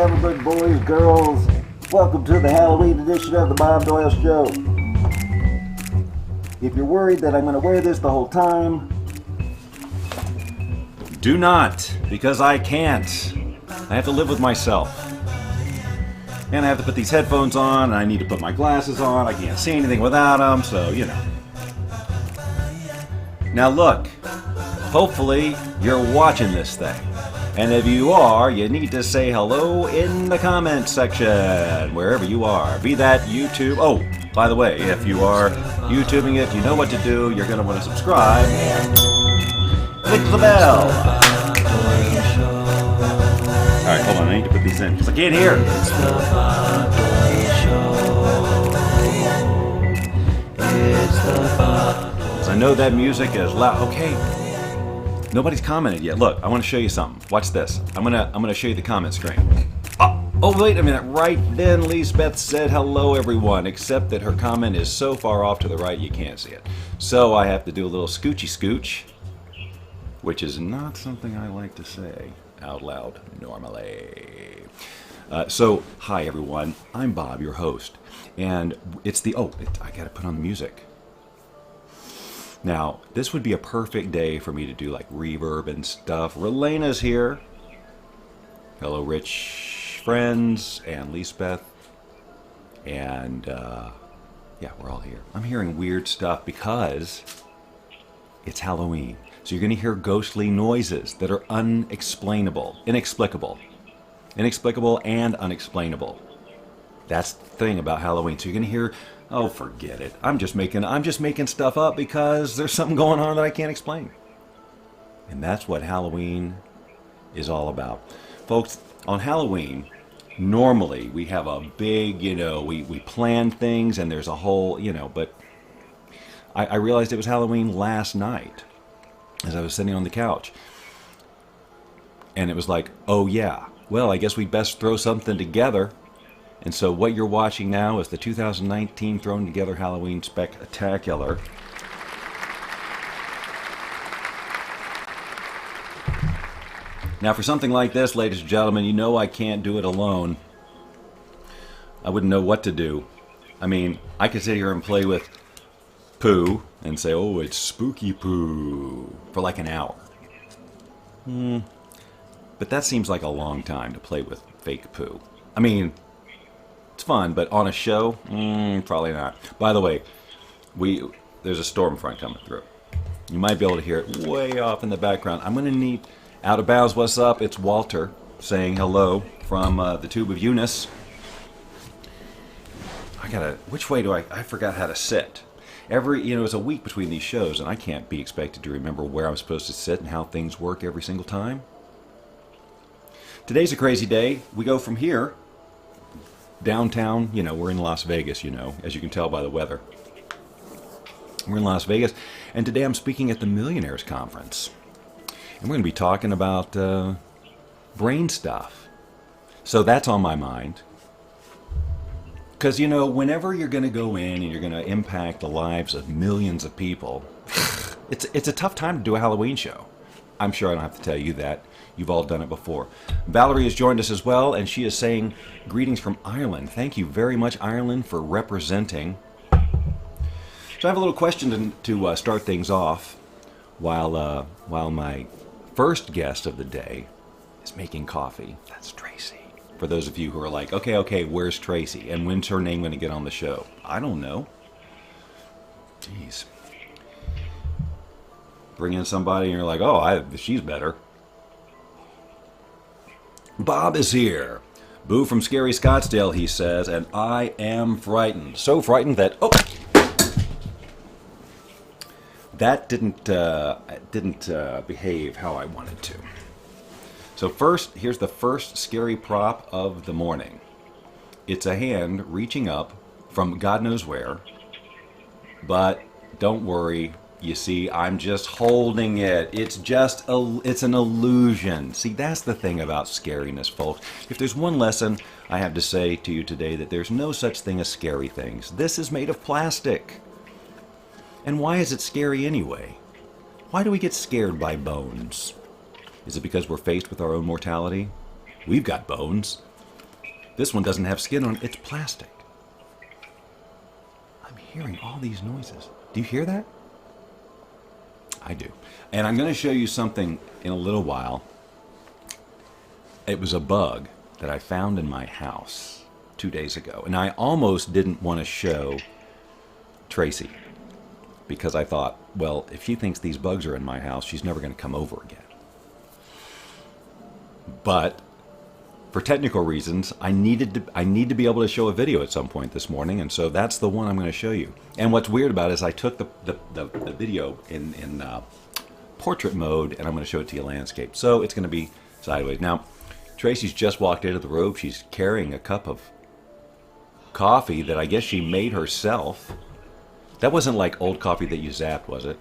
gentlemen, boys, girls, welcome to the Halloween edition of the Bob Doyle Show. If you're worried that I'm going to wear this the whole time, do not, because I can't. I have to live with myself. And I have to put these headphones on, and I need to put my glasses on. I can't see anything without them, so, you know. Now look, hopefully you're watching this thing. And if you are, you need to say hello in the comments section, wherever you are. Be that YouTube. Oh, by the way, if you are YouTubing it, you know what to do. You're going to want to subscribe and click the bell. Alright, hold on, I need to put these in because I can't hear. Because I know that music is loud. Okay. Nobody's commented yet. Look, I want to show you something. Watch this. I'm gonna show you the comment screen. Oh, wait a minute. Right then, Lisbeth said hello, everyone, except that her comment is so far off to the right you can't see it. So I have to do a little scoochy scooch, which is not something I like to say out loud normally. So, hi everyone. I'm Bob, your host, and it's the I gotta put on the music. Now, this would be a perfect day for me to do like reverb and stuff. Relena's here. Hello, rich friends, and Lisbeth. And, yeah, we're all here. I'm hearing weird stuff because it's Halloween. So you're going to hear ghostly noises that are inexplicable and unexplainable. That's the thing about Halloween. So you're going to hear, oh, forget it. I'm just making stuff up because there's something going on that I can't explain. And that's what Halloween is all about. Folks, on Halloween, normally we have a big, we plan things and there's a whole, but I realized it was Halloween last night as I was sitting on the couch. And it was like, oh yeah, well, I guess we best throw something together. And so what you're watching now is the 2019 Thrown Together Halloween Spectacular. Now for something like this, ladies and gentlemen, you know I can't do it alone. I wouldn't know what to do. I mean, I could sit here and play with poo and say, oh, it's spooky poo, for like an hour. But that seems like a long time to play with fake poo. I mean, it's fun, but on a show, probably not. By the way, there's a storm front coming through. You might be able to hear it way off in the background. I'm going to need Out of Bounds. What's up? It's Walter saying hello from the Tube of Eunice. Which way do I forgot how to sit. It's a week between these shows, and I can't be expected to remember where I'm supposed to sit and how things work every single time. Today's a crazy day. We go from here downtown, we're in Las Vegas, as you can tell by the weather. We're in Las Vegas, and today I'm speaking at the Millionaires Conference. And we're going to be talking about brain stuff. So that's on my mind. Because, whenever you're going to go in and you're going to impact the lives of millions of people, it's a tough time to do a Halloween show. I'm sure I don't have to tell you that. You've all done it before. Valerie has joined us as well, and she is saying greetings from Ireland. Thank you very much, Ireland, for representing. So I have a little question to start things off while my first guest of the day is making coffee. That's Tracy. For those of you who are like, okay, where's Tracy? And when's her name going to get on the show? I don't know. Jeez. Bring in somebody and you're like, oh, she's better. Bob is here. Boo from Scary Scottsdale, he says, and I am frightened. So frightened that, that didn't behave how I wanted to. So first, here's the first scary prop of the morning. It's a hand reaching up from God knows where, but don't worry. You see, I'm just holding it. It's an illusion. See, that's the thing about scariness, folks. If there's one lesson I have to say to you today, that there's no such thing as scary things. This is made of plastic. And why is it scary anyway? Why do we get scared by bones? Is it because we're faced with our own mortality? We've got bones. This one doesn't have skin on it. It's plastic. I'm hearing all these noises. Do you hear that? I do. And I'm going to show you something in a little while. It was a bug that I found in my house 2 days ago. And I almost didn't want to show Tracy because I thought, well, if she thinks these bugs are in my house, she's never going to come over again. But for technical reasons, I need to be able to show a video at some point this morning, and so that's the one I'm going to show you. And what's weird about it is I took the video in portrait mode, and I'm going to show it to you landscape. So it's going to be sideways. Now, Tracy's just walked into the room. She's carrying a cup of coffee that I guess she made herself. That wasn't like old coffee that you zapped, was it?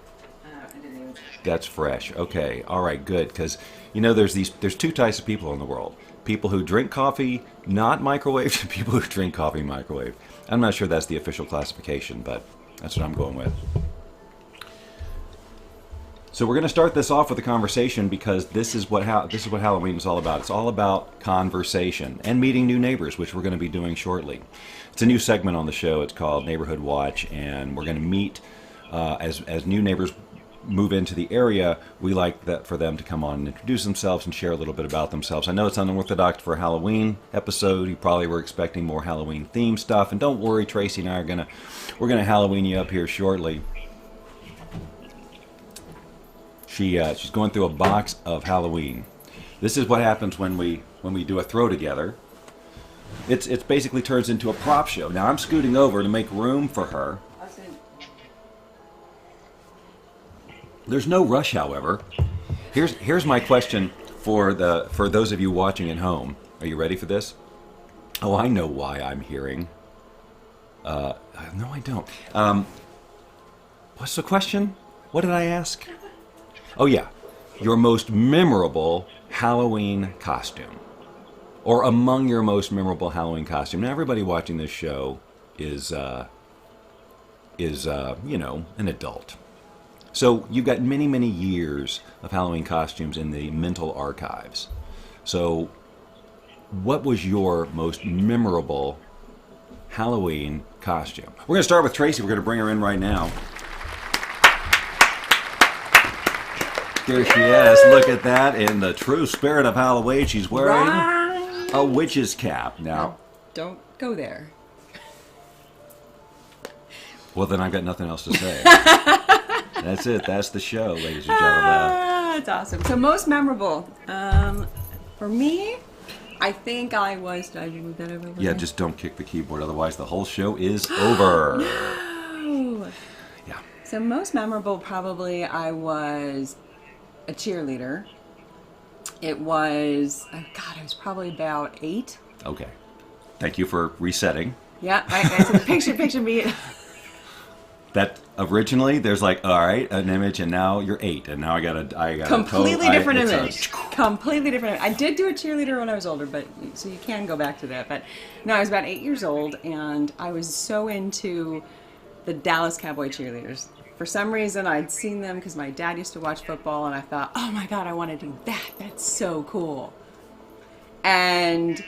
That's fresh. Okay. All right. Good. Because you know, there's two types of people in the world. People who drink coffee not microwaved, and people who drink coffee microwaved. I'm not sure that's the official classification, but that's what I'm going with. So we're going to start this off with a conversation because this is what Halloween is all about. It's all about conversation and meeting new neighbors, which we're going to be doing shortly. It's a new segment on the show. It's called Neighborhood Watch, and we're going to meet as new neighbors move into the area. We like that for them to come on and introduce themselves and share a little bit about themselves. I know it's unorthodox for a Halloween episode. You probably were expecting more Halloween themed stuff, and don't worry, Tracy and I we're gonna Halloween you up here shortly. She's going through a box of Halloween. This is what happens when we do a throw together. It's basically turns into a prop show. Now I'm scooting over to make room for her. There's no rush, however. Here's my question for those of you watching at home. Are you ready for this? Oh, I know why I'm hearing. No, I don't. What's the question? What did I ask? Oh yeah, your most memorable Halloween costume, or among your most memorable Halloween costume. Now, everybody watching this show is you know, an adult. So you've got many, many years of Halloween costumes in the mental archives. So what was your most memorable Halloween costume? We're going to start with Tracy. We're going to bring her in right now. There she is. Look at that. In the true spirit of Halloween, she's wearing a witch's cap. Now, don't go there. Well, then I've got nothing else to say. That's it. That's the show, ladies and gentlemen. That's awesome. So most memorable. For me, I think I was... Did I move that over? Yeah, just don't kick the keyboard. Otherwise, the whole show is over. No. Yeah. So most memorable, probably I was a cheerleader. It was... Oh God, I was probably about 8. Okay. Thank you for resetting. Yeah, right. So picture me... That originally there's like, all right, an image, and now you're 8, and now I got completely different image. Completely different. I did do a cheerleader when I was older, but so you can go back to that. But no, I was about 8 years old, and I was so into the Dallas Cowboy cheerleaders. For some reason, I'd seen them because my dad used to watch football, and I thought, oh my God, I want to do that. That's so cool. And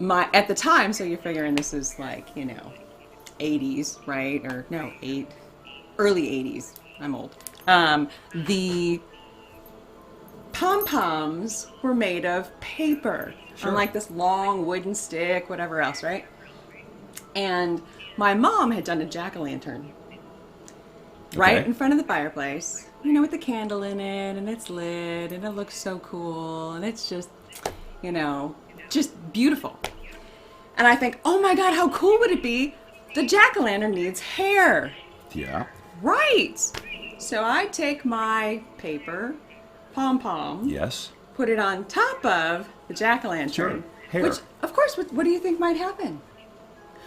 at the time, so you're figuring this is like, you know, 80s, right? Or no, early 80s. I'm old. The pom-poms were made of paper, sure, on like this long wooden stick, whatever else, right? And my mom had done a jack-o'-lantern right in front of the fireplace, you know, with the candle in it, and it's lit, and it looks so cool, and it's just, you know, just beautiful. And I think, oh my God, how cool would it be? The jack-o'-lantern needs hair. Yeah. Right. So I take my paper pom-pom. Yes. Put it on top of the jack-o'-lantern. Sure. Hair. Which, of course, what do you think might happen?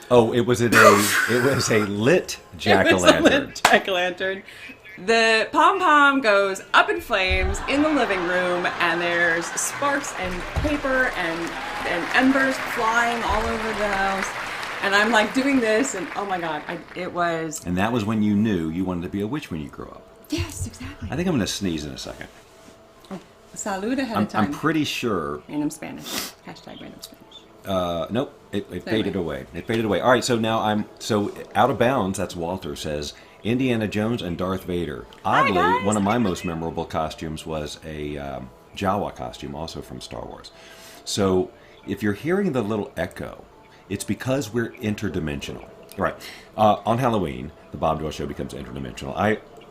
Oh, it was a lit jack-o'-lantern. It was a lit jack-o'-lantern. The pom-pom goes up in flames in the living room, and there's sparks and paper and embers flying all over the house. And I'm like doing this, and oh my God, it was... And that was when you knew you wanted to be a witch when you grew up. Yes, exactly. I think I'm going to sneeze in a second. Oh, salud ahead of time. I'm pretty sure... Random Spanish. Hashtag random Spanish. Nope. It faded away. It faded away. All right, so now so out of bounds. That's Walter says Indiana Jones and Darth Vader. Oddly, one of my most memorable costumes was a Jawa costume, also from Star Wars. So if you're hearing the little echo, it's because we're interdimensional. Right. On Halloween, the Bob Doyle Show becomes interdimensional.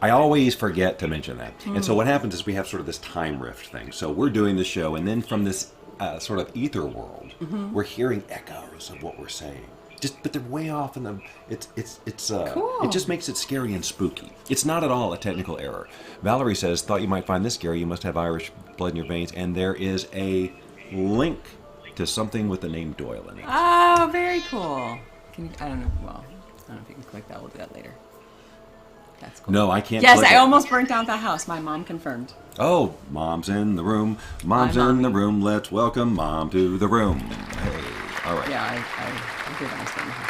I always forget to mention that. And so what happens is we have sort of this time rift thing. So we're doing the show, and then from this sort of ether world, we're hearing echoes of what we're saying. But they're way off in the. Cool. It just makes it scary and spooky. It's not at all a technical error. Valerie says, "Thought you might find this scary. You must have Irish blood in your veins." And there is a link to something with the name Doyle in it. Oh, very cool. I don't know. Well, I don't know if you can click that. We'll do that later. That's cool. No, I can't. Yes, click I it. almost burnt down the house. My mom confirmed. Oh, Mom's in the room. Mom's in the room. Let's welcome Mom to the room. Hey, all right. Yeah, I did almost burn the house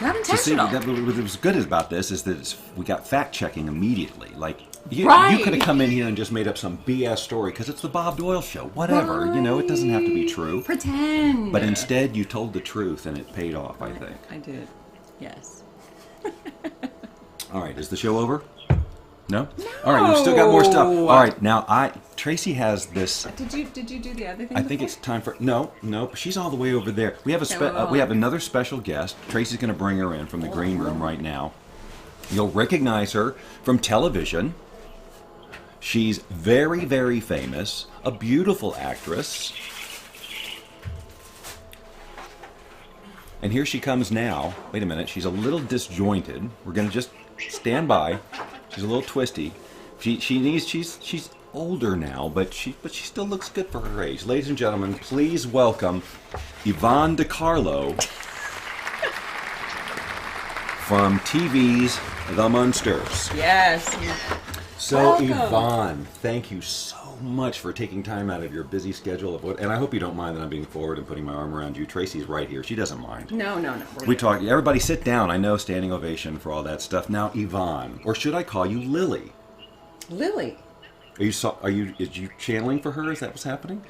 down. Not So see, intentional. what was good about this is that we got fact checking immediately. Like you Right. could have come in here and just made up some BS story because it's the Bob Doyle Show. Whatever, you know, it doesn't have to be true. Pretend. But instead, you told the truth, and it paid off. I think. I did. Yes. All right, is the show over? No. All right, we've still got more stuff. All right, now Tracy has this. Did you do the other thing? I think before? it's time for no. She's all the way over there. We have we're we have another special guest. Tracy's going to bring her in from the green room right now. You'll recognize her from television. She's very, very famous, a beautiful actress. And here she comes now. Wait a minute, she's a little disjointed. We're going to just stand by. She's a little twisty. She's older now, but she still looks good for her age. Ladies and gentlemen, please welcome Yvonne DiCarlo from TV's The Munsters. Yes. So Welcome. Yvonne, thank you so much for taking time out of your busy schedule and I hope you don't mind that I'm being forward and putting my arm around you. Tracy's right here. She doesn't mind. No. We talk. Everybody sit down. I know, standing ovation for all that stuff. Now, Yvonne, or should I call you Lily? Lily. Is you channeling for her? Is that what's happening?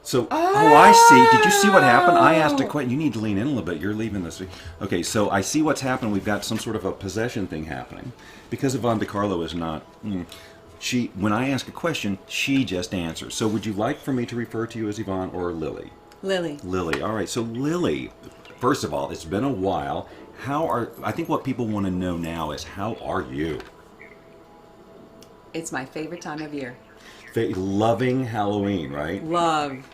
So, I see. Did you see what happened? I asked a question. You need to lean in a little bit. You're leaving this. Okay, so I see what's happened. We've got some sort of a possession thing happening. Because Yvonne DiCarlo is not... when I ask a question, she just answers. So would you like for me to refer to you as Yvonne or Lily? Lily. Lily. All right. So Lily, first of all, it's been a while. I think what people want to know now is, how are you? It's my favorite time of year. Loving Halloween, right? Love.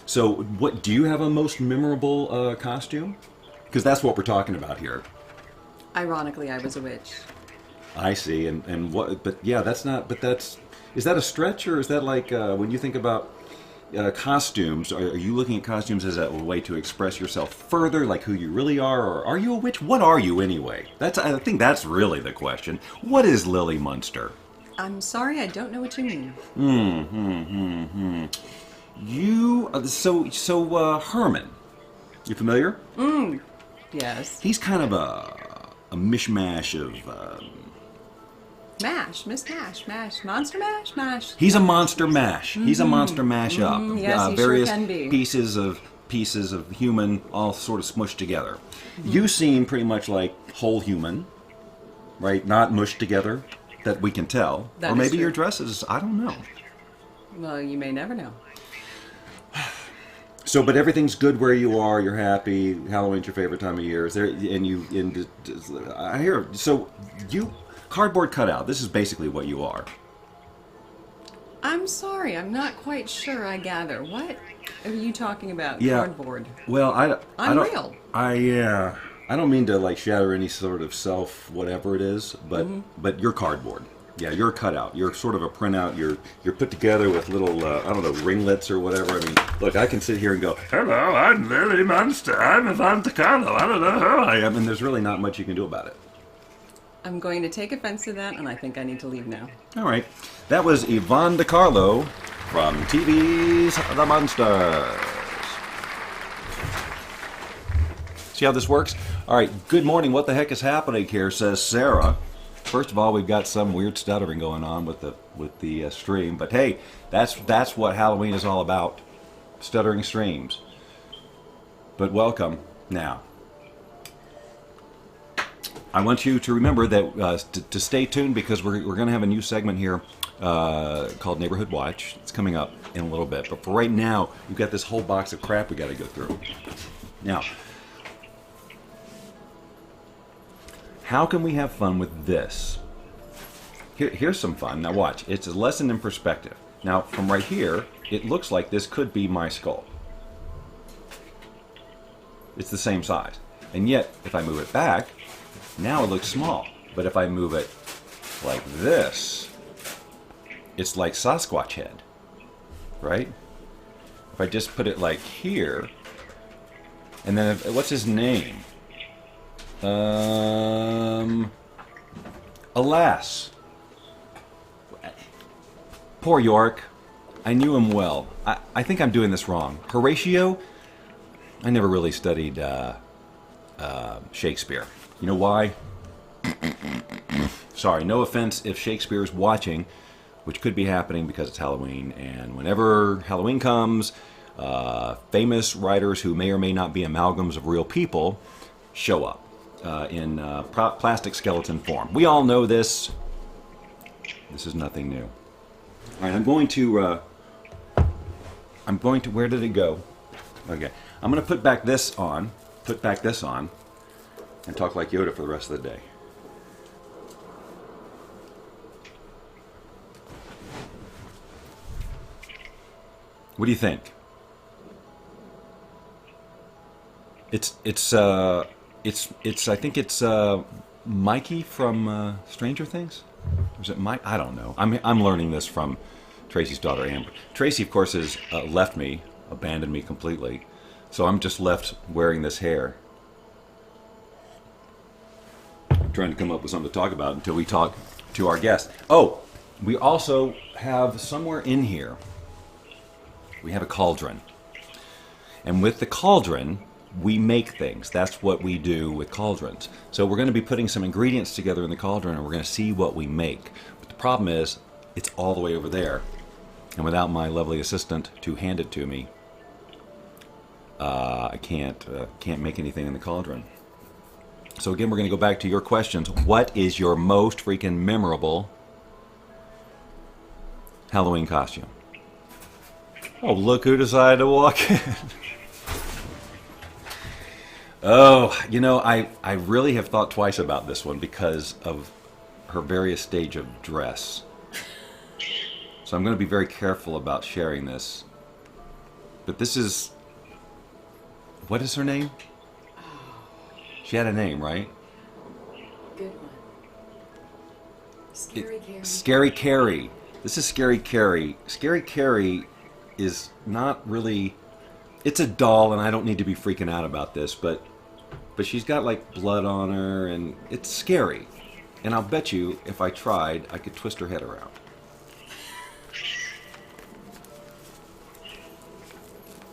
So what, do you have a most memorable costume? Because that's what we're talking about here. Ironically, I was a witch. I see. And what, but yeah, is that a stretch, or is that like, when you think about costumes, are you looking at costumes as a way to express yourself further, like who you really are, or are you a witch? What are you anyway? I think that's really the question. What is Lily Munster? I'm sorry, I don't know what you mean. You, Herman, you familiar? Yes. He's kind of a mishmash of... Monster mash. He's a monster mash. He's a monster mash up. Yes, he various sure can be. pieces of human all sort of smushed together. You seem pretty much like whole human, right? Not mushed together, that we can tell. That or is maybe true. your dress is, I don't know. Well, you may never know. So, but everything's good where you are. You're happy. Halloween's your favorite time of year. Is there? I hear. So, you cardboard cutout. This is basically what you are. I'm sorry, I'm not quite sure I gather. What are you talking about? Yeah. Cardboard. Well, I don't. Unreal. I don't mean to like shatter any sort of self whatever it is, but you're cardboard. Yeah, you're a cutout. You're sort of a printout. You're put together with little I don't know, ringlets or whatever. I mean, look, I can sit here and go, "Hello, I'm Lily Munster. I'm Yvonne DiCarlo. I don't know who I am," and there's really not much you can do about it. I'm going to take offense to that, and I think I need to leave now. All right, that was Yvonne DiCarlo from TV's The Munsters. See how this works? All right, good morning. What the heck is happening here, says Sarah. First of all, we've got some weird stuttering going on with the stream, but hey, that's what Halloween is all about. Stuttering streams. But welcome. Now, I want you to remember that to stay tuned, because we're going to have a new segment here called Neighborhood Watch. It's coming up in a little bit. But for right now, we've got this whole box of crap we got to go through. Now, how can we have fun with this? Here's some fun. Now watch. It's a lesson in perspective. Now, from right here, it looks like this could be my skull. It's the same size. And yet, if I move it back, now it looks small. But if I move it like this, it's like Sasquatch head, right? If I just put it like here, and then what's his name? Alas. Poor York. I knew him well. I think I'm doing this wrong. Horatio? I never really studied Shakespeare. You know why? Sorry, no offense if Shakespeare is watching, which could be happening because it's Halloween. And whenever Halloween comes, famous writers who may or may not be amalgams of real people show up in plastic skeleton form. We all know this. This is nothing new. All right, I'm going to, where did it go? Okay, I'm going to put back this on, and talk like Yoda for the rest of the day. What do you think? I think it's Mikey from Stranger Things. Or is it Mike? I don't know. I'm learning this from Tracy's daughter Amber. Tracy, of course, has left me, abandoned me completely, so I'm just left wearing this hair. I'm trying to come up with something to talk about until we talk to our guest. Oh, we also have somewhere in here, we have a cauldron. And with the cauldron, we make things. That's what we do with cauldrons. So we're going to be putting some ingredients together in the cauldron, and we're going to see what we make. But the problem is, it's all the way over there. And without my lovely assistant to hand it to me, I can't make anything in the cauldron. So again, we're going to go back to your questions. What is your most freaking memorable Halloween costume? Oh, look who decided to walk in. Oh, you know, I really have thought twice about this one because of her various stage of dress. So I'm going to be very careful about sharing this. But this is... What is her name? She had a name, right? Good one. Scary Carrie. Scary Carrie. This is Scary Carrie. Scary Carrie is not really... It's a doll, and I don't need to be freaking out about this, but she's got like blood on her, and it's scary. And I'll bet you, if I tried, I could twist her head around.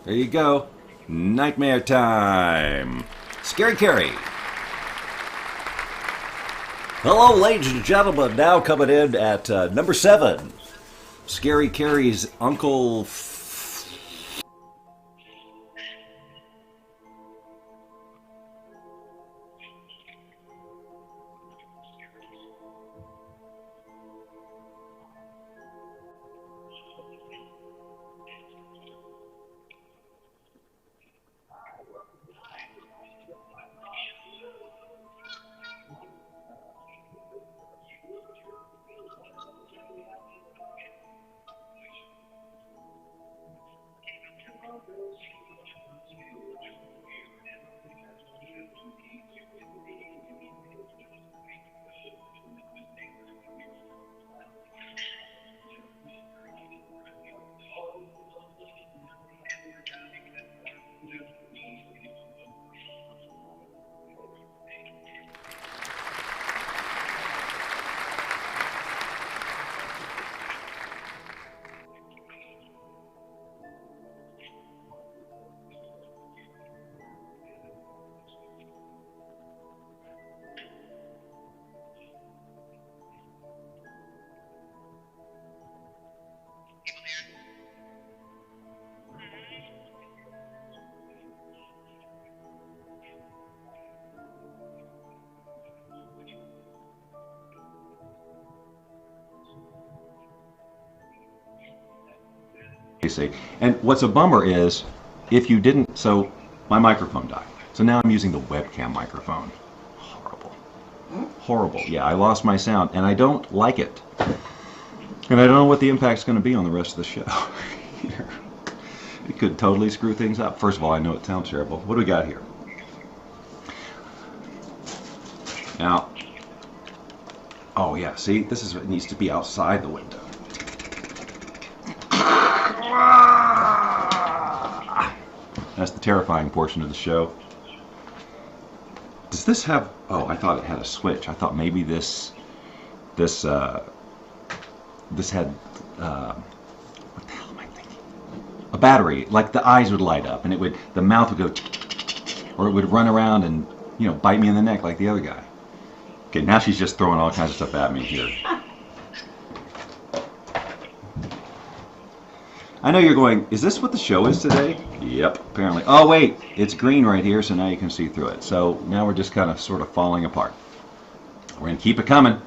There you go. Nightmare time. Scary Carrie. Hello, ladies and gentlemen. Now coming in at number 7. Scary Carrie's Uncle... see. And what's a bummer is, if you didn't, so my microphone died. So now I'm using the webcam microphone. Horrible. Horrible. Yeah, I lost my sound, and I don't like it. And I don't know what the impact's going to be on the rest of the show. It could totally screw things up. First of all, I know it sounds terrible. What do we got here? Now, oh yeah, see, this is what needs to be outside the window. That's the terrifying portion of the show. Does this have, oh, I thought it had a switch. I thought maybe this had, what the hell am I thinking? A battery, like the eyes would light up and it would, the mouth would go, or it would run around and, you know, bite me in the neck like the other guy. Okay, now she's just throwing all kinds of stuff at me here. I know you're going, is this what the show is today? Yep, apparently. Oh wait, it's green right here, so now you can see through it. So now we're just kind of sort of falling apart. We're going to keep it coming.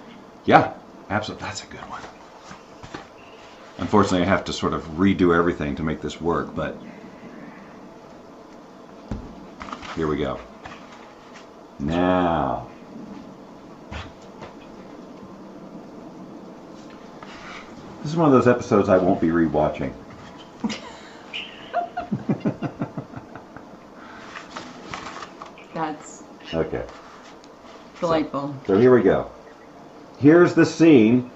Yeah, absolutely. That's a good one. Unfortunately, I have to sort of redo everything to make this work, but here we go. Now. This is one of those episodes I won't be rewatching. That's okay. Delightful. So here we go. Here's the scene.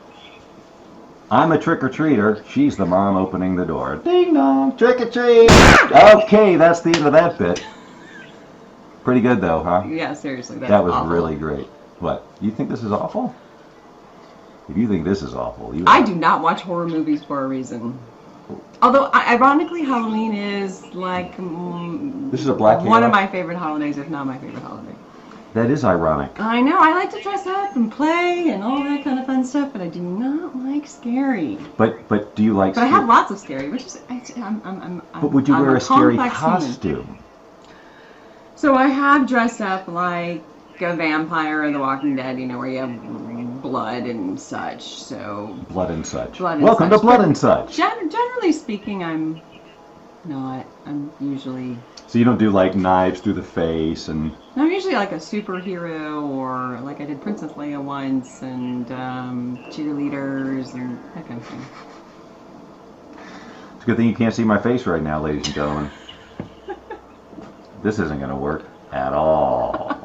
I'm a trick-or-treater. She's the mom opening the door. Ding dong, trick-or-treat. Okay, that's the end of that bit. Pretty good though, huh? Yeah, seriously. That was awful. really great. What? You think this is awful? If you think this is awful, you... I do not watch horror movies for a reason. Although, ironically, Halloween is like this is a black one of my favorite holidays, if not my favorite holiday. That is ironic. I know. I like to dress up and play and all that kind of fun stuff, but I do not like scary. But do you like? But I have lots of scary, which is But would you wear a scary costume? Human. So I have dressed up like a vampire in The Walking Dead, you know, where you have blood and such. So blood and such. Welcome to Blood and Such. Generally speaking, I'm not. I'm usually. So you don't do like knives through the face and. No, I'm usually like a superhero, or like I did Princess Leia once, and cheerleaders and that kind of thing. It's a good thing you can't see my face right now, ladies and gentlemen. This isn't going to work at all.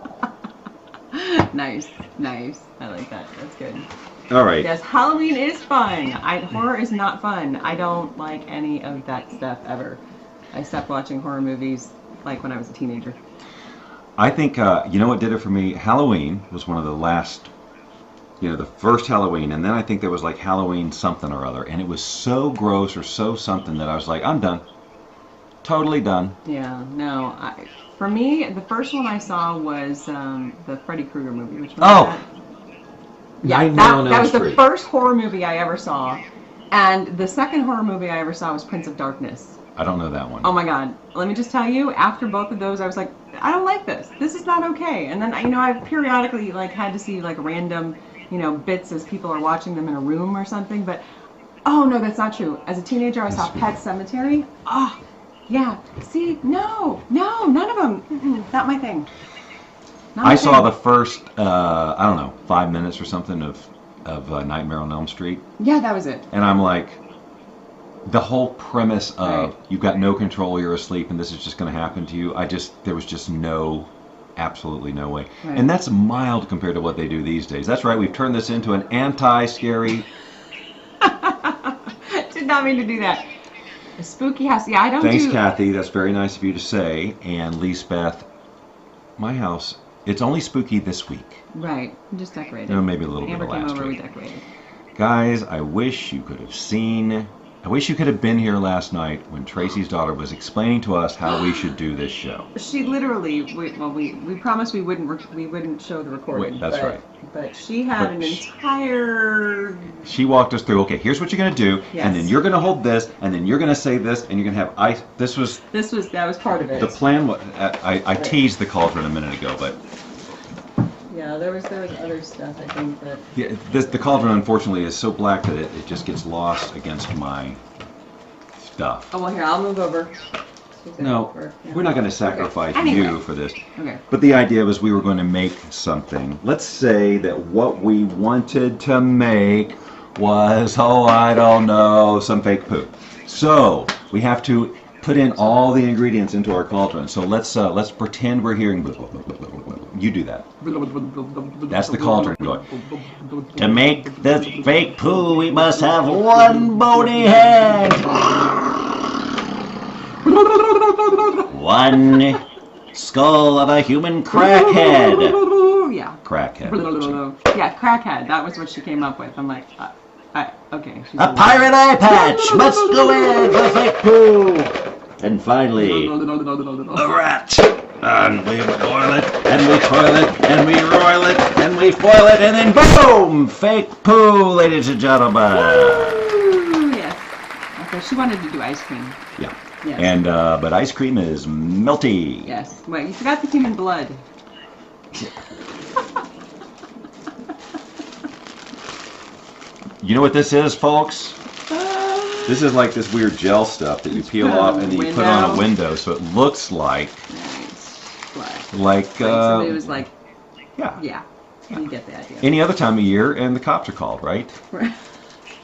Nice. I like that. That's good. All right. Yes, Halloween is fun. Horror is not fun. I don't like any of that stuff ever. I stopped watching horror movies like when I was a teenager. I think, you know what did it for me? Halloween was one of the last, you know, the first Halloween, and then I think there was like Halloween something or other, and it was so gross or so something that I was like, I'm done. Totally done. Yeah, no. For me, the first one I saw was the Freddy Krueger movie. Which one was that? Yeah, that was the first horror movie I ever saw. And the second horror movie I ever saw was Prince of Darkness. I don't know that one. Oh my God. Let me just tell you, after both of those, I was like, I don't like this. This is not okay. And then, you know, I've periodically like had to see like random, you know, bits as people are watching them in a room or something. But, oh no, that's not true. As a teenager, I saw Pet Sematary. Oh, yeah. See, no, none of them. Not my thing. I saw the first, I don't know, 5 minutes or something of Nightmare on Elm Street. Yeah, that was it. And I'm like, the whole premise of you've got no control, you're asleep, and this is just going to happen to you. There was just absolutely no way. Right. And that's mild compared to what they do these days. That's right, we've turned this into an anti-scary. Did not mean to do that. A spooky house. Yeah, I don't Thanks, Kathy. That's very nice of you to say. And Lisbeth, my house, it's only spooky this week. Right. Just decorated. No, maybe a little Amber bit of last came over, week. we decorated. Guys, I wish you could have been here last night when Tracy's daughter was explaining to us how we should do this show. She literally, we promised we wouldn't show the recording. That's right. But she had an entire... She walked us through, okay, here's what you're going to do, and then you're going to hold this, and then you're going to say this, and you're going to have ice. That was part of it. The plan was, I teased the cauldron a minute ago, but... Yeah, there was other stuff, I think, that... Yeah, the cauldron, unfortunately, is so black that it just gets lost against my stuff. Oh, well, here, I'll move over. No, we're not going to sacrifice you for this. Okay. But the idea was we were going to make something. Let's say that what we wanted to make was, oh, I don't know, some fake poo. So we have to put in all the ingredients into our cauldron. So let's pretend we're hearing. You do that. That's the cauldron going. To make this fake poo, we must have one bony head. One skull of a human crackhead. Yeah. Crackhead. Yeah, crackhead. That was what she came up with. I'm like, okay. A pirate eye patch must go in for fake poo. And finally, a rat. And we boil it, and we toil it, and we roil it, and we foil it, and then boom! Fake poo, ladies and gentlemen. Woo! Yes. Okay, she wanted to do ice cream. Yeah. Yes. And but ice cream is melty. Yes. Wait, you forgot the human blood. You know what this is, folks? This is like this weird gel stuff that you peel off and then you put on a window, so it looks like somebody was like, yeah. You get the idea. Any other time of year, and the cops are called, right?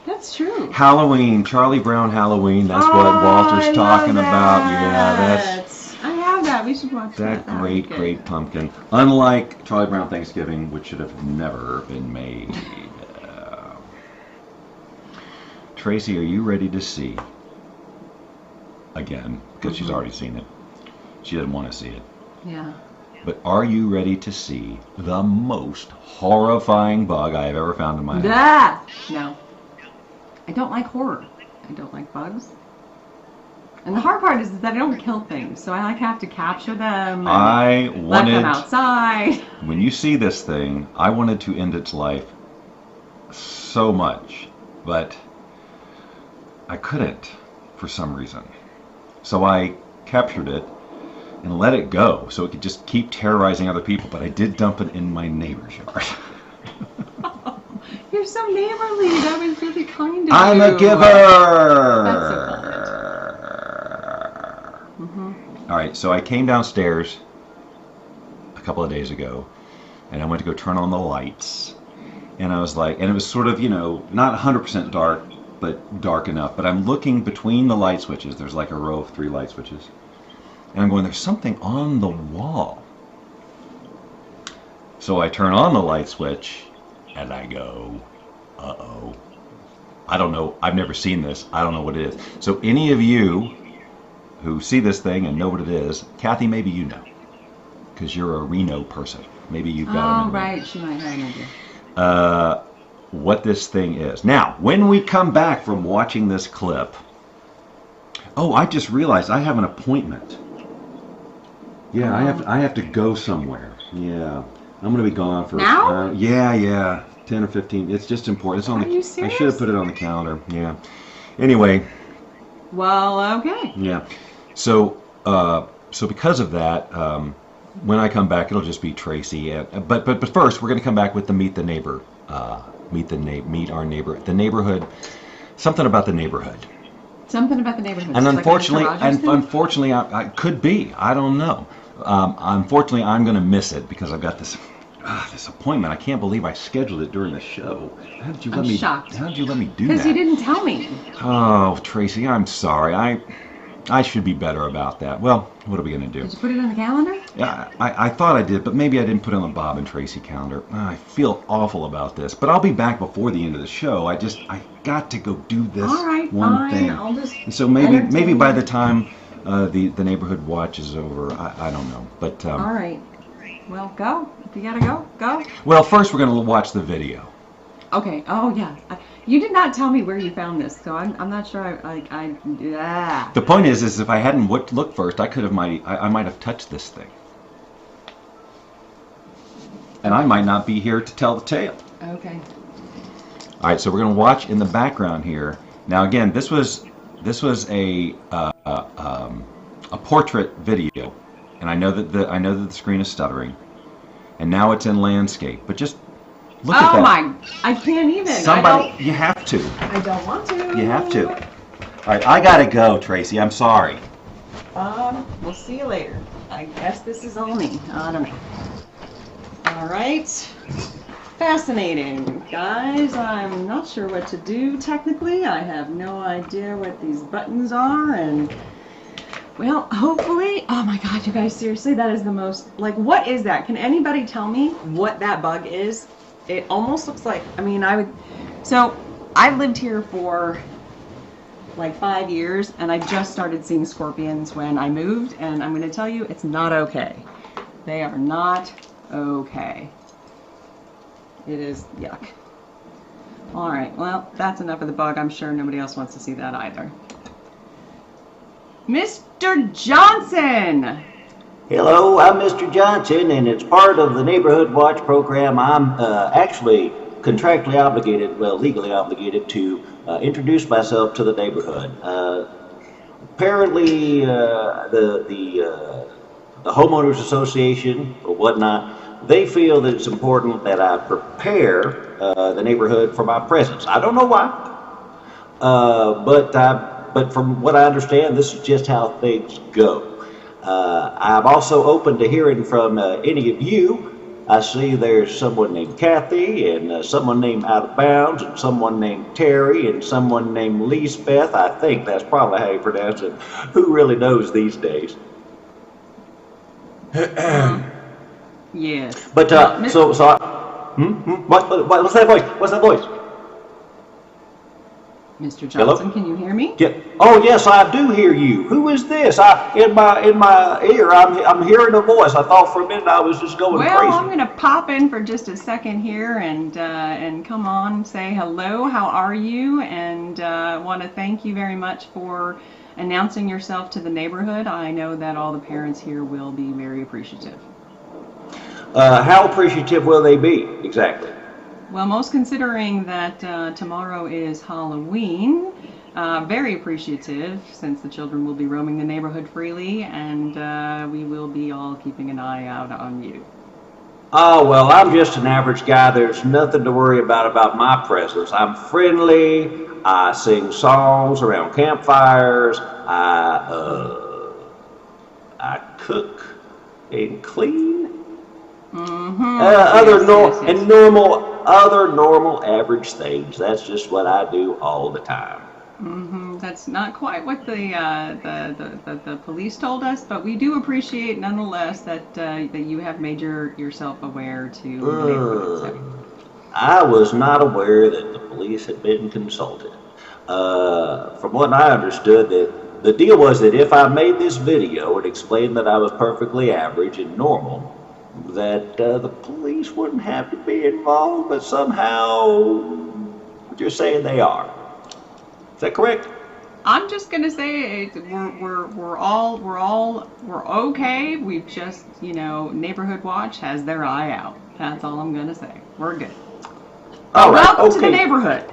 That's true. Halloween, Charlie Brown Halloween. That's what Walter's talking about. Yeah, that's. I have that. We should watch that. That great pumpkin. Unlike Charlie Brown Thanksgiving, which should have never been made. Tracy, are you ready to see? Again, because she's already seen it. She doesn't want to see it. Yeah. But are you ready to see the most horrifying bug I have ever found in my life? No. I don't like horror. I don't like bugs. And the hard part is that I don't kill things, so I have to capture them. Let them outside. When you see this thing, I wanted to end its life so much, but I couldn't for some reason. So I captured it and let it go so it could just keep terrorizing other people, but I did dump it in my neighbor's yard. You're so neighborly. That was really kind of you. I'm a giver! That's so kind. Mm-hmm. All right, so I came downstairs a couple of days ago, and I went to go turn on the lights, and I was like, and it was sort of, not 100% dark, but dark enough, but I'm looking between the light switches. There's like a row of 3 light switches, and I'm going, there's something on the wall. So I turn on the light switch, and I go, uh-oh. I don't know. I've never seen this. I don't know what it is. So any of you who see this thing and know what it is, Kathy, maybe you know, because you're a Reno person. Maybe you've got it. Oh, right. She might have an idea. What this thing is. Now, when we come back from watching this clip, I just realized I have an appointment. Yeah, I have to go somewhere. Yeah. I'm going to be gone for... Now? 10 or 15. It's just important. It's on Are you serious? I should have put it on the calendar. Yeah. Anyway. Well, okay. Yeah. So because of that, when I come back, it'll just be Tracy. But first, we're going to come back with the Meet the Neighbor. Meet our neighbor. The neighborhood. Something about the neighborhood. Something about the neighborhood. And unfortunately, I could be. I don't know. Unfortunately, I'm going to miss it because I've got this appointment. I can't believe I scheduled it during the show. How did you let me? Shocked. How did you let me do that? Because you didn't tell me. Oh, Tracy, I'm sorry. I should be better about that. Well, what are we going to do? Did you put it on the calendar? Yeah, I thought I did, but maybe I didn't put it on the Bob and Tracy calendar. I feel awful about this, but I'll be back before the end of the show. I got to go do this one thing. I'll just. And so maybe by the time the neighborhood watch is over, I don't know. But all right. Well, go. If you gotta go. Well, first we're going to watch the video. Okay. Oh yeah. You did not tell me where you found this, so I'm not sure. The point is if I hadn't looked first, I might have touched this thing, and I might not be here to tell the tale. Okay. All right. So we're going to watch in the background here. Now, again, this was a portrait video, and I know that the screen is stuttering, and now it's in landscape, but just. Look at that. Oh my! I can't even. Somebody, you have to. I don't want to. You have to. All right, I gotta go, Tracy. I'm sorry. We'll see you later. I guess this is all me. I don't know. All right. Fascinating, guys. I'm not sure what to do technically. I have no idea what these buttons are, and well, hopefully. Oh my God, you guys, seriously, that is the most, like, what is that? Can anybody tell me what that bug is? It almost looks like, I mean, so I've lived here for like 5 years, and I just started seeing scorpions when I moved, and I'm going to tell you, it's not okay. They are not okay. It is yuck. All right, well, that's enough of the bug. I'm sure nobody else wants to see that either. Mr. Johnson! Hello, I'm Mr. Johnson, and it's part of the Neighborhood Watch program. I'm actually contractually obligated, well, legally obligated to introduce myself to the neighborhood. Apparently, the homeowners association or whatnot, they feel that it's important that I prepare the neighborhood for my presence. I don't know why, but from what I understand, this is just how things go. I'm also open to hearing from any of you. I see there's someone named Kathy, and someone named Out of Bounds, and someone named Terry, and someone named Lisbeth. I think that's probably how you pronounce it. Who really knows these days? Yes. But what's that voice? What's that voice? Mr. Johnson, Hello? can you hear me? Yeah. Oh yes, I do hear you. Who is this? In my ear, I'm hearing a voice. I thought for a minute I was just going Well, crazy. I'm going to pop in for just a second here and come on, say hello. How are you? And want to thank you very much for announcing yourself to the neighborhood. I know that all the parents here will be very appreciative. How appreciative will they be exactly? Well, most considering that tomorrow is Halloween, very appreciative since the children will be roaming the neighborhood freely, and we will be all keeping an eye out on you. Oh, well, I'm just an average guy. There's nothing to worry about my presence. I'm friendly. I sing songs around campfires. I cook and clean. Mm-hmm. Other normal average things. That's just what I do all the time. Mm-hmm. That's not quite what the police told us, but we do appreciate nonetheless that that you have made yourself aware to the neighborhood. So. I was not aware that the police had been consulted. From what I understood, the deal was that if I made this video and explained that I was perfectly average and normal, that the police wouldn't have to be involved, but somehow you're saying they are. Is that correct? I'm just gonna say we're okay. We've just, Neighborhood Watch has their eye out. That's all I'm gonna say. We're good. All right. Welcome Okay. to the neighborhood.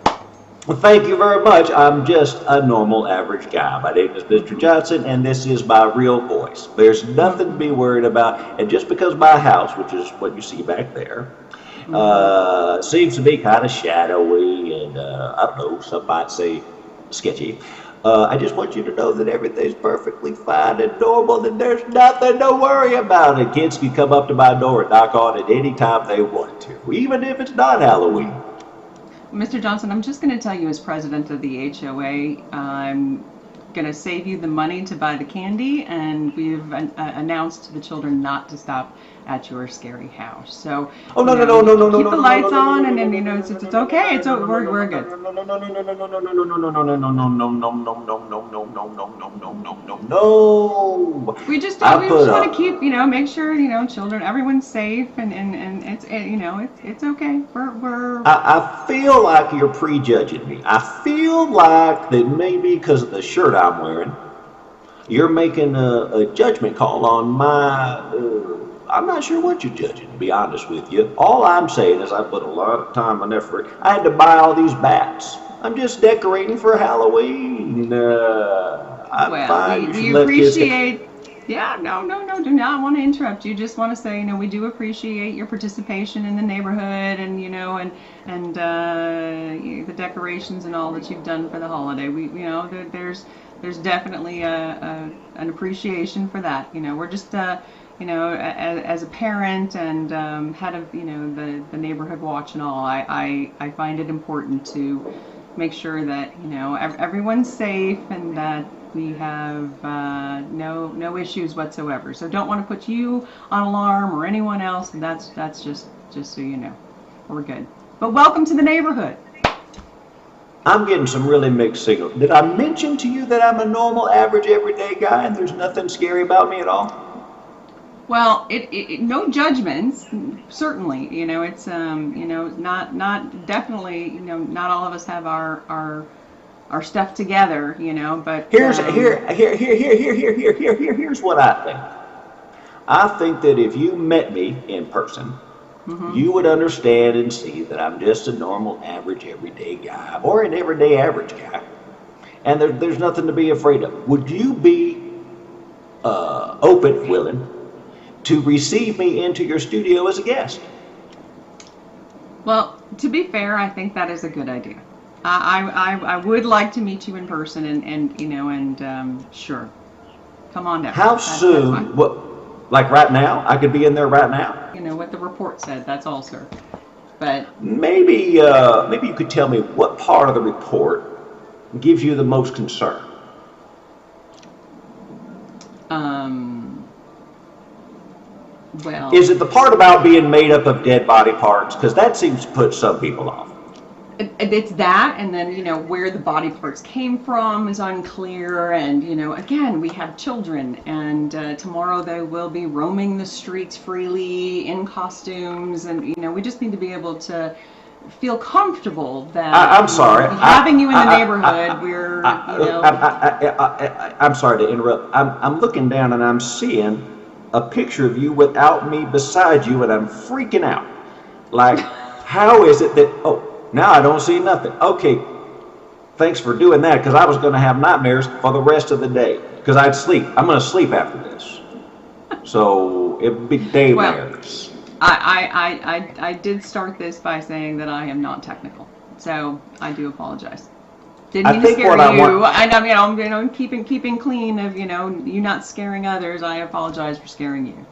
Well, thank you very much. I'm just a normal average guy. My name is Mr. Johnson, and this is my real voice. There's nothing to be worried about. And just because my house, which is what you see back there, seems to be kind of shadowy and, I don't know, some might say sketchy, I just want you to know that everything's perfectly fine and normal, and there's nothing to worry about. And kids can come up to my door and knock on it anytime they want to, even if it's not Halloween. Mr. Johnson, I'm just going to tell you as president of the HOA, I'm going to save you the money to buy the candy, and we've announced to the children not to stop at your scary house. So, no, keep the lights on, and then, it's okay. We're good. No. We just want to keep, make sure, children, everyone's safe, and it's okay. I feel like you're prejudging me. I feel like that maybe because of the shirt I'm wearing, you're making a judgment call on my. I'm not sure what you're judging, to be honest with you. All I'm saying is I put a lot of time and effort. I had to buy all these bats. I'm just decorating for Halloween. I'm fine. We appreciate Yeah, no, do not want to interrupt you. Just want to say, we do appreciate your participation in the neighborhood, and the decorations and all that you've done for the holiday. There's definitely an appreciation for that. We're just as a parent and head of the neighborhood watch and all, I find it important to make sure that everyone's safe and that we have no issues whatsoever. So don't want to put you on alarm or anyone else, and that's just so you know, we're good. But welcome to the neighborhood. I'm getting some really mixed signals. Did I mention to you that I'm a normal, average, everyday guy and there's nothing scary about me at all? Well, no judgments, certainly. It's not definitely. Not all of us have our stuff together. But here's what I think. I think that if you met me in person, you would understand and see that I'm just a normal, average, everyday guy, or an everyday average guy, and there's nothing to be afraid of. Would you be open, willing to receive me into your studio as a guest? Well, to be fair, I think that is a good idea. I would like to meet you in person, and sure, come on down. How soon? What, like right now? I could be in there right now. What the report said. That's all, sir. But maybe you could tell me what part of the report gives you the most concern. Well, is it the part about being made up of dead body parts? Because that seems to put some people off. It's that, and then where the body parts came from is unclear, and again, we have children, and tomorrow they will be roaming the streets freely in costumes, and we just need to be able to feel comfortable that I'm sorry, having you in the neighborhood. We're I'm sorry to interrupt. I'm looking down and I'm seeing a picture of you without me beside you, and I'm freaking out. Like, how is it that? Oh. Now I don't see nothing. Okay, thanks for doing that, because I was going to have nightmares for the rest of the day, because I'd sleep. I'm going to sleep after this. So it'd be daymares. Well, I did start this by saying that I am not technical, so I do apologize. Didn't mean to scare you. I'm keeping clean of you not scaring others. I apologize for scaring you.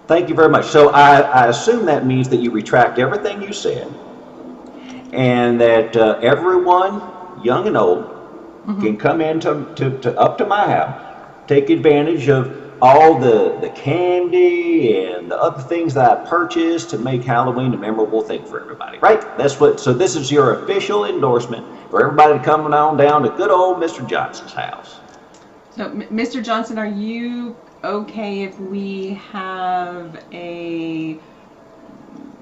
Thank you very much. So I assume that means that you retract everything you said, and that everyone, young and old, can come in to up to my house, take advantage of all the candy and the other things that I purchased to make Halloween a memorable thing for everybody, right? So this is your official endorsement for everybody to come on down to good old Mr. Johnson's house. So, Mr. Johnson, are you okay if we have a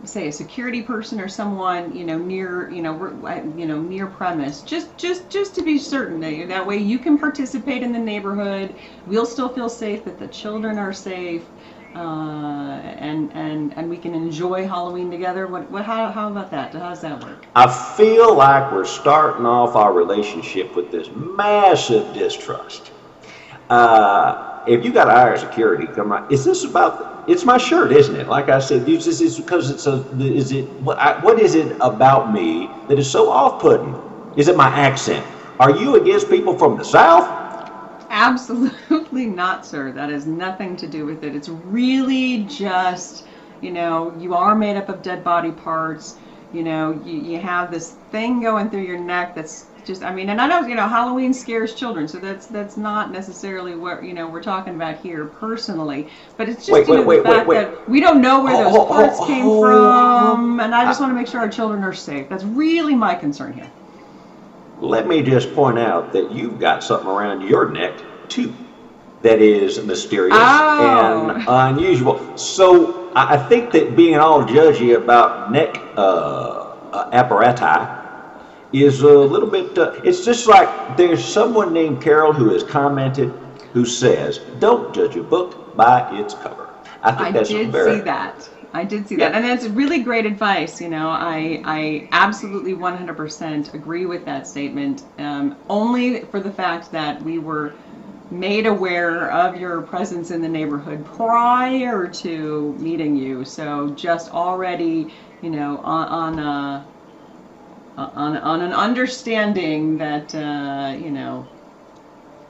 security person or someone near near premise, just to be certain that way you can participate in the neighborhood, we'll still feel safe, that the children are safe, and we can enjoy Halloween together. How about that? How does that work? I feel like we're starting off our relationship with this massive distrust. If you got to hire security, come on. Is this about? It's my shirt, isn't it? Like I said, this is because it's a. Is it what is it about me that is so off-putting? Is it my accent? Are you against people from the South? Absolutely not, sir. That has nothing to do with it. It's really just, you are made up of dead body parts. You have this thing going through your neck that's just, and I know, Halloween scares children, so that's not necessarily what, we're talking about here personally, but it's just, the fact that we don't know where those parts came from, and I just want to make sure our children are safe. That's really my concern here. Let me just point out that you've got something around your neck, too, that is mysterious and unusual. So I think that being all judgy about neck apparati is a little bit, it's just like there's someone named Carol who has commented, who says, don't judge a book by its cover. I did see that. And that's really great advice. I absolutely 100% agree with that statement, only for the fact that we were made aware of your presence in the neighborhood prior to meeting you. So just already, on an understanding that,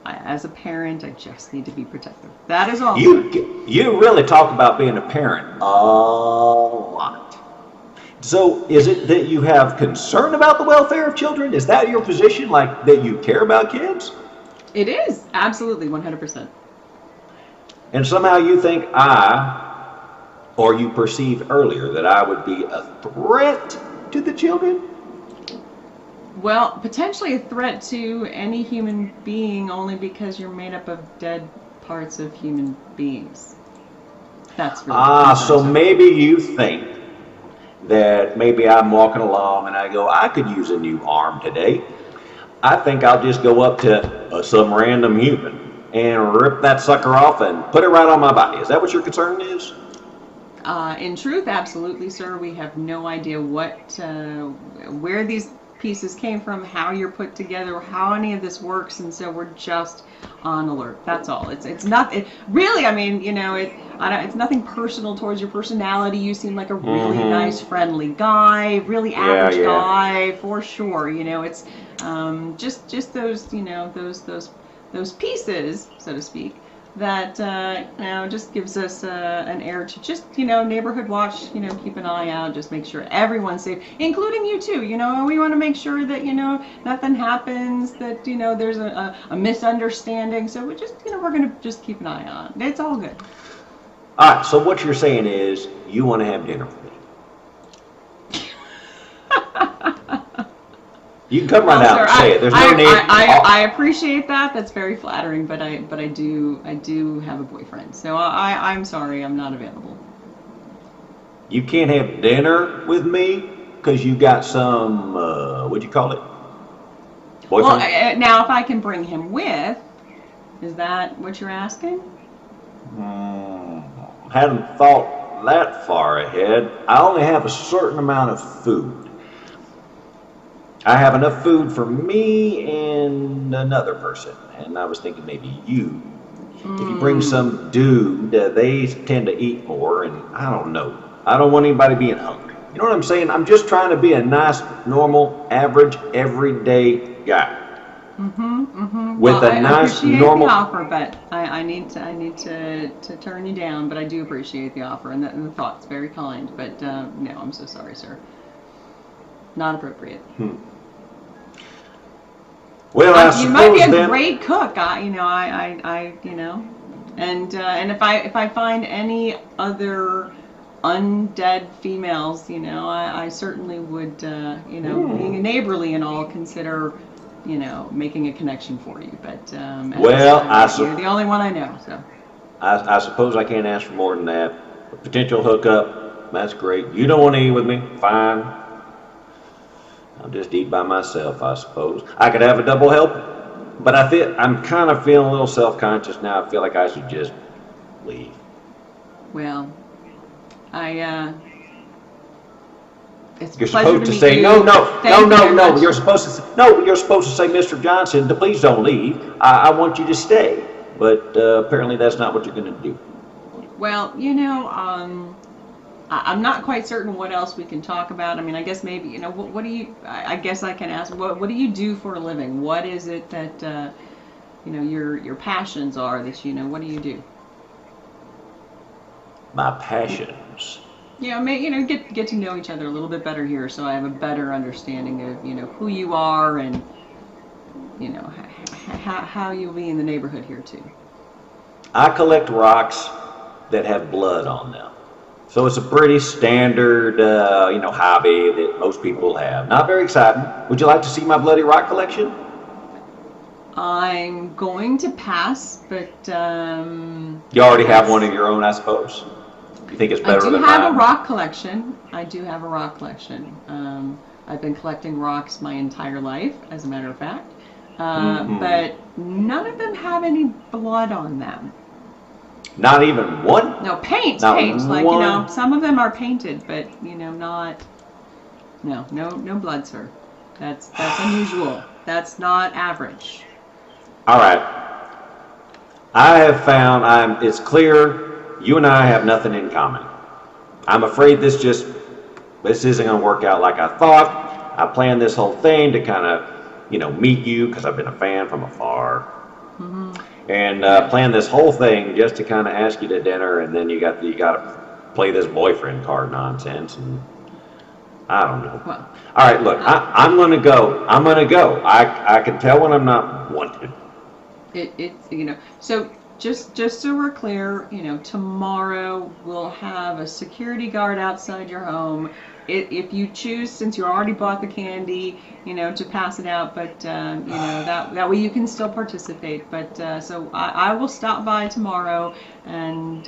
as a parent, I just need to be protective. That is all. You really talk about being a parent a lot. So is it that you have concern about the welfare of children? Is that your position, like that you care about kids? It is, absolutely, 100%. And somehow you think or you perceived earlier that I would be a threat to the children? Well, potentially a threat to any human being only because you're made up of dead parts of human beings. That's really so maybe you think that maybe I'm walking along and I go, I could use a new arm today. I think I'll just go up to some random human and rip that sucker off and put it right on my body. Is that what your concern is? In truth, absolutely, sir. We have no idea where these pieces came from, how you're put together, how any of this works, and so we're just on alert. That's all. It's not. Really, I mean, it's nothing personal towards your personality. You seem like a really nice, friendly guy, really average guy for sure. It's just those those pieces, so to speak, that just gives us an air to just neighborhood watch, keep an eye out, just make sure everyone's safe, including you too. We want to make sure that nothing happens, that there's a misunderstanding. So we just we're gonna just keep an eye on. It's all good. All right. So what you're saying is you want to have dinner with me. You can come right out and say it. There's no need. I appreciate that. That's very flattering, but I do have a boyfriend, so I'm sorry, I'm not available. You can't have dinner with me because you got some what'd you call it? Boyfriend? Well, now if I can bring him with, is that what you're asking? Hadn't thought that far ahead. I only have a certain amount of food. I have enough food for me and another person, and I was thinking maybe you. If you bring some dude, they tend to eat more, and I don't know. I don't want anybody being hungry. You know what I'm saying? I'm just trying to be a nice, normal, average, everyday guy. With a nice, normal. I appreciate the offer, but I need to turn you down. But I do appreciate the offer, and the thought's very kind. But no, I'm so sorry, sir. Not appropriate. Well, I suppose you might be a then, great cook. And if I find any other undead females, I certainly would, being neighborly and all, consider, making a connection for you. But you're the only one I know. So I suppose I can't ask for more than that. A potential hookup, that's great. You don't want to eat with me? Fine. I'll just eat by myself, I suppose. I could have a double help, but I'm kind of feeling a little self-conscious now. I feel like I should just leave. Well, it's you're a pleasure supposed to meet say you. no. Much. You're supposed to say, You're supposed to say, Mr. Johnson, please don't leave. I want you to stay. But apparently that's not what you're going to do. Well, I'm not quite certain what else we can talk about. I mean, I guess maybe, what do you, I guess I can ask, what do you do for a living? What is it that, your passions are that, what do you do? My passions? Get to know each other a little bit better here, so I have a better understanding of, who you are and, how you'll be in the neighborhood here too. I collect rocks that have blood on them. So it's a pretty standard, hobby that most people have. Not very exciting. Would you like to see my bloody rock collection? I'm going to pass, but you already have one of your own, I suppose. You think it's better than mine? I do have a rock collection. I've been collecting rocks my entire life, as a matter of fact. But none of them have any blood on them. Not even one? No, paint. Like, some of them are painted, but, no blood, sir. That's unusual. That's not average. All right. I have found it's clear you and I have nothing in common. I'm afraid this isn't going to work out like I thought. I planned this whole thing to kind of, meet you because I've been a fan from afar. And planned this whole thing just to kind of ask you to dinner, and then you got to play this boyfriend card nonsense, and I don't know. Well, all right, look, I'm gonna go. I can tell when I'm not wanted. So just so we're clear, tomorrow we'll have a security guard outside your home. If you choose, since you already bought the candy, to pass it out, but that way you can still participate. But so I will stop by tomorrow, and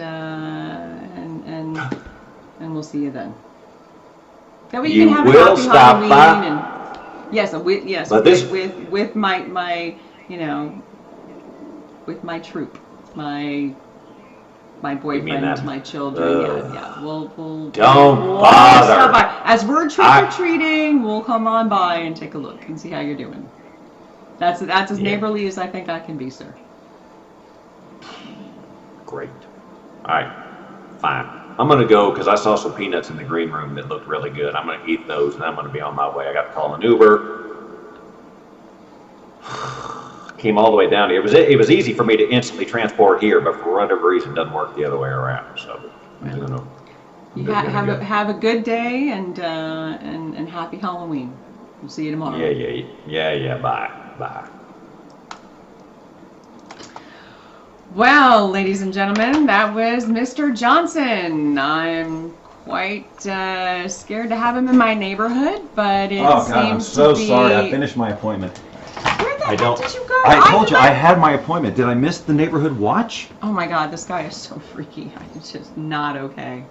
we'll see you then. That way you can have a happy Halloween. And yes, with my with my troop, my boyfriend, my children. We'll bother. Stop by. As we're trick-or-treating, we'll come on by and take a look and see how you're doing. That's as neighborly as I think I can be, sir. Great. All right, fine. I'm going to go because I saw some peanuts in the green room that looked really good. I'm going to eat those, and I'm going to be on my way. I got to call an Uber. Came all the way down here. It was easy for me to instantly transport here, but for whatever reason, it doesn't work the other way around. So, have a good day and happy Halloween. We'll see you tomorrow. Yeah. Bye. Well, ladies and gentlemen, that was Mr. Johnson. I'm quite scared to have him in my neighborhood, but it seems I'm so to be... sorry. I finished my appointment. Where the heck did you go? I told you I had my appointment. Did I miss the neighborhood watch? Oh my God, this guy is so freaky. It's just not okay.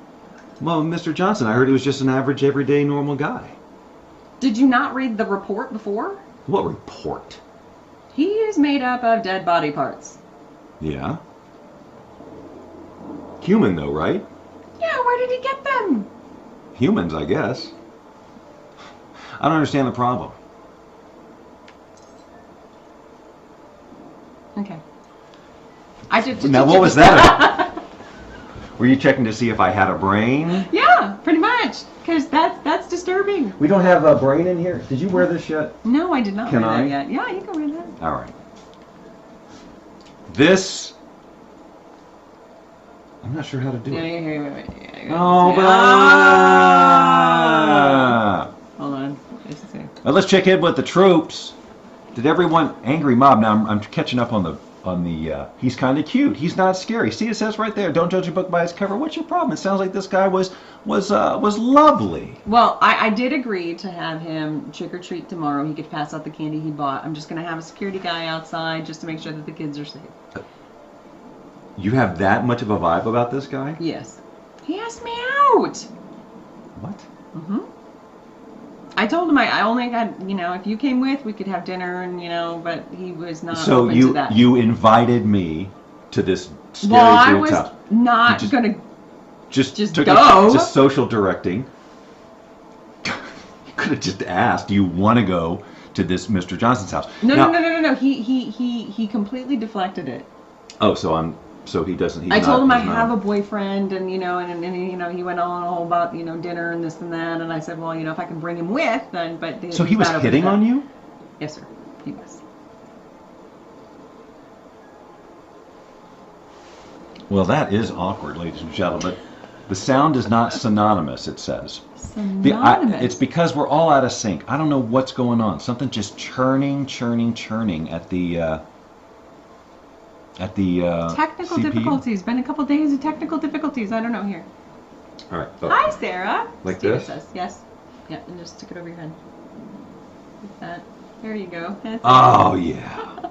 Well, Mr. Johnson, I heard he was just an average, everyday, normal guy. Did you not read the report before? What report? He is made up of dead body parts. Yeah. Human, though, right? Yeah, where did he get them? Humans, I guess. I don't understand the problem. Okay. I did. Now, what was that? Were you checking to see if I had a brain? Yeah, pretty much. Because that's disturbing. We don't have a brain in here. Did you wear this yet? No, I did not wear I? that yet. Yeah, you can wear that. All right. This... I'm not sure how to do it. Yeah. Oh, but... Hold on. Well, let's check in with the troops. Did everyone... Angry mob. Now, I'm catching up on the... he's kind of cute. He's not scary. See, it says right there, don't judge a book by its cover. What's your problem? It sounds like this guy was lovely. Well, I did agree to have him trick or treat tomorrow. He could pass out the candy he bought. I'm just going to have a security guy outside just to make sure that the kids are safe. You have that much of a vibe about this guy? Yes. He asked me out. What? Mm-hmm. I told him I only got, if you came with, we could have dinner and, but he was not open to that. So you invited me to this scary I was house. not going to just go. Just social directing. You could have just asked, do you want to go to this Mr. Johnson's house? No. He completely deflected it. Oh, so he doesn't. I told him I have a boyfriend, and he went on all about dinner and this and that, and I said, well, if I can bring him with, then. But so he was hitting on you? Yes, sir. He was. Well, that is awkward, ladies and gentlemen. The sound is not synonymous. It says. Synonymous. It's because we're all out of sync. I don't know what's going on. Something just churning at the. Technical CPU? difficulties. Been a couple days of technical difficulties. I don't know here. All right. Hi, Sarah. Like see this? What it says. Yes. Yeah, and just stick it over your head. Like that. There you go. That's oh yeah.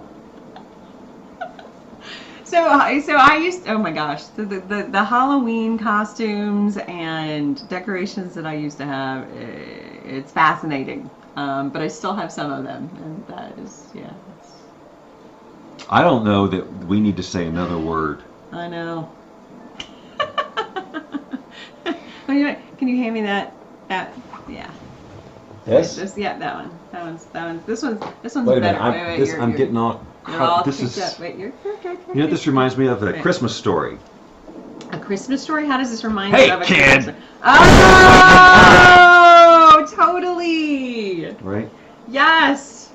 So I used. Oh my gosh, the Halloween costumes and decorations that I used to have. It's fascinating. But I still have some of them, and that is I don't know that we need to say another word. I know. Can you hand me that? Yeah. This? That one. This one's Wait a better. minute. Wait, I'm getting all. You're all this picked is. up. Wait, you're You know what this reminds me of? A Right. Christmas Story. A Christmas Story? How does this remind Hey, you of a kid! Christmas story? Oh, totally! Right? Yes!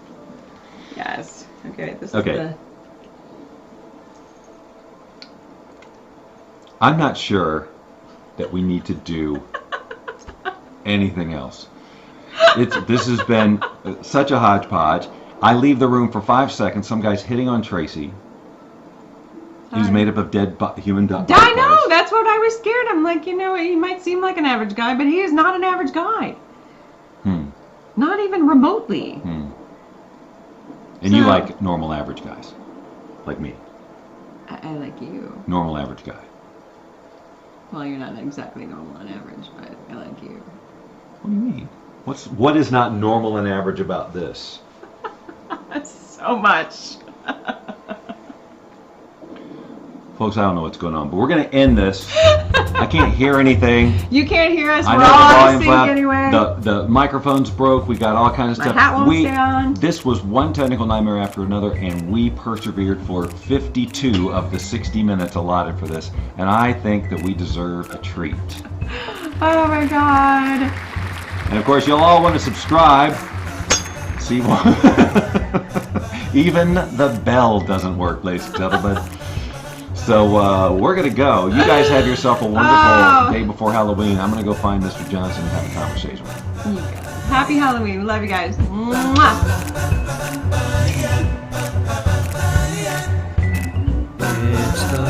Yes. Okay, this Okay. is the... I'm not sure that we need to do anything else. This has been such a hodgepodge. I leave the room for 5 seconds. Some guy's hitting on Tracy. He's Hi. made up of dead human body I know! parts. That's what I was scared. I'm like, you know, he might seem like an average guy, but he is not an average guy. Not even remotely. And you So- like normal average guys, like me. I like you. Normal average guy. Well, you're not exactly normal and average, but I like you. What do you mean? What is not normal and average about this? So much. Folks, I don't know what's going on, but we're going to end this. I can't hear anything. You can't hear us. I We're know all the out of volume's sync loud. anyway. The microphone's broke. We got all kinds of My stuff. hat won't stay on. This was one technical nightmare after another, and we persevered for 52 of the 60 minutes allotted for this. And I think that we deserve a treat. Oh my God. And of course, you'll all want to subscribe. See what? Even the bell doesn't work, ladies and gentlemen. So we're going to go. You guys have yourself a wonderful day before Halloween. I'm going to go find Mr. Johnson and have a conversation with him. Happy Halloween. We love you guys. Mwah. It's the